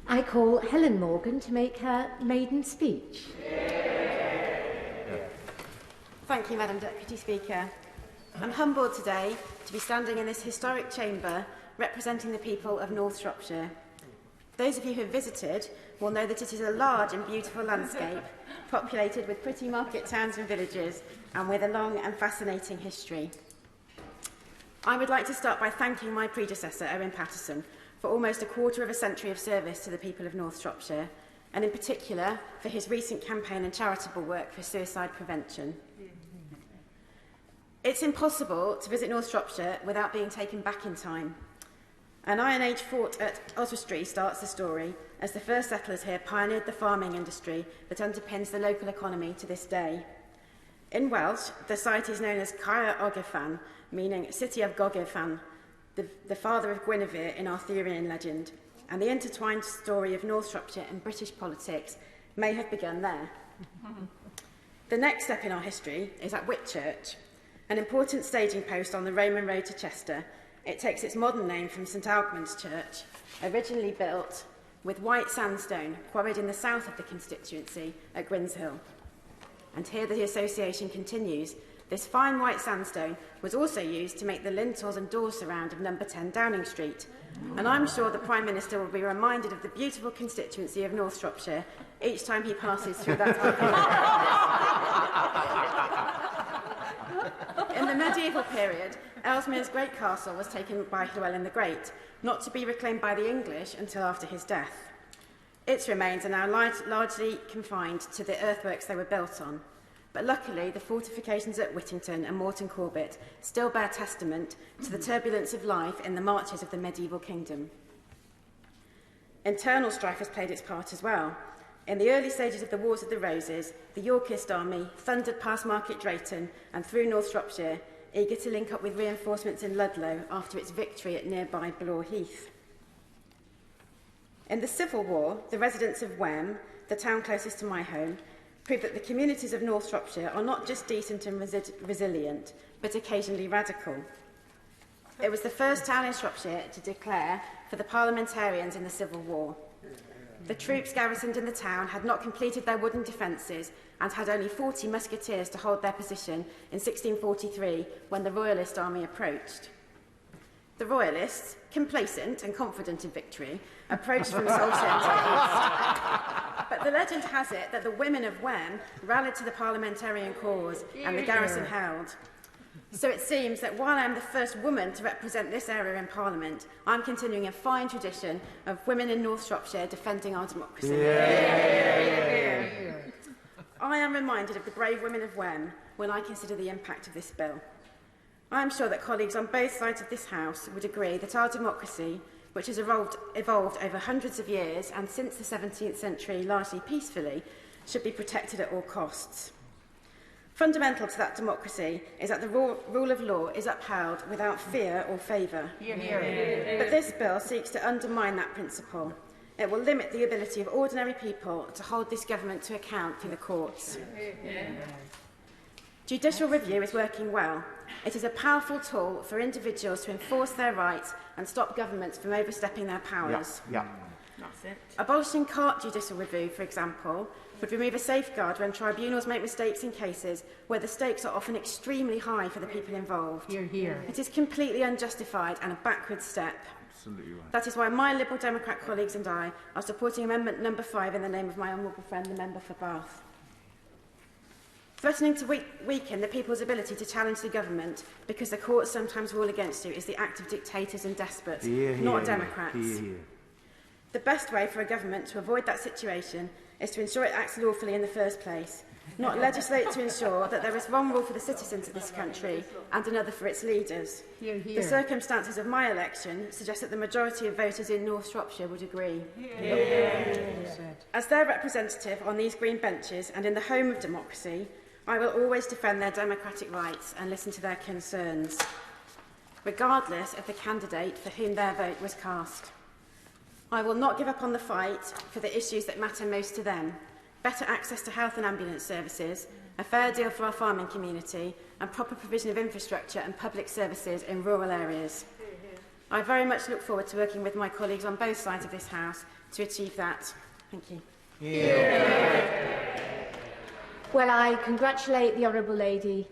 I call Helen Morgan to make her maiden speech. Thank you, Madam Deputy Speaker. I'm humbled today to be standing in this historic chamber representing the people of North Shropshire. Those of you who have visited will know that it is a large and beautiful landscape, populated with pretty market towns and villages, and with a long and fascinating history. I would like to start by thanking my predecessor, Owen Patterson, for almost a quarter of a century of service to the people of North Shropshire, and in particular for his recent campaign and charitable work for suicide prevention. It's impossible to visit North Shropshire without being taken back in time. An Iron Age fort at Oswestry starts the story, as the first settlers here pioneered the farming industry that underpins the local economy to this day. In Welsh, the site is known as Caer Ogefan, meaning City of Gogefan, the father of Guinevere in Arthurian legend, and the intertwined story of North Shropshire and British politics may have begun there. The next step in our history is at Whitchurch, an important staging post on the Roman road to Chester. It takes its modern name from St Algmund's Church, originally built with white sandstone quarried in the south of the constituency at Grinshill. And here the association continues. This fine white sandstone was also used to make the lintels and door surround of number 10 Downing Street. And I'm sure the Prime Minister will be reminded of the beautiful constituency of North Shropshire each time he passes through that In the medieval period, Ellesmere's great castle was taken by Llewellyn the Great, not to be reclaimed by the English until after his death. Its remains are now largely confined to the earthworks they were built on. But luckily, the fortifications at Whittington and Morton Corbett still bear testament to the turbulence of life in the marches of the medieval kingdom. Internal strife has played its part as well. In the early stages of the Wars of the Roses, the Yorkist army thundered past Market Drayton and through North Shropshire, eager to link up with reinforcements in Ludlow after its victory at nearby Blore Heath. In the Civil War, the residents of Wem, the town closest to my home, proved that the communities of North Shropshire are not just decent and resilient, but occasionally radical. It was the first town in Shropshire to declare for the parliamentarians in the Civil War. The troops garrisoned in the town had not completed their wooden defences and had only 40 musketeers to hold their position in 1643 when the Royalist army approached. The Royalists, complacent and confident in victory, approached from Solshen to the east. But the legend has it that the women of Wem rallied to the parliamentarian cause and the garrison held. So it seems that while I am the first woman to represent this area in Parliament, I'm continuing a fine tradition of women in North Shropshire defending our democracy. I am reminded of the brave women of Wem when I consider the impact of this bill. I am sure that colleagues on both sides of this House would agree that our democracy, which has evolved over hundreds of years and since the 17th century largely peacefully, should be protected at all costs. Fundamental to that democracy is that the rule of law is upheld without fear or favour. But this bill seeks to undermine that principle. It will limit the ability of ordinary people to hold this government to account through the courts. Judicial review is working well. It is a powerful tool for individuals to enforce their rights and stop governments from overstepping their powers. That's it. Abolishing carte judicial review, for example, would remove a safeguard when tribunals make mistakes in cases where the stakes are often extremely high for the people involved. It is completely unjustified and a backward step. Absolutely right. That is why my Liberal Democrat colleagues and I are supporting Amendment number 5 in the name of my honourable friend, the member for Bath. Threatening to weaken the people's ability to challenge the government because the courts sometimes rule against you is the act of dictators and despots, not Democrats. The best way for a government to avoid that situation is to ensure it acts lawfully in the first place, not legislate to ensure that there is one rule for the citizens of this country and another for its leaders. The circumstances of my election suggest that the majority of voters in North Shropshire would agree. As their representative on these green benches and in the home of democracy, I will always defend their democratic rights and listen to their concerns, regardless of the candidate for whom their vote was cast. I will not give up on the fight for the issues that matter most to them: better access to health and ambulance services, a fair deal for our farming community, and proper provision of infrastructure and public services in rural areas. I very much look forward to working with my colleagues on both sides of this House to achieve that. Thank you. Well, I congratulate the Honourable Lady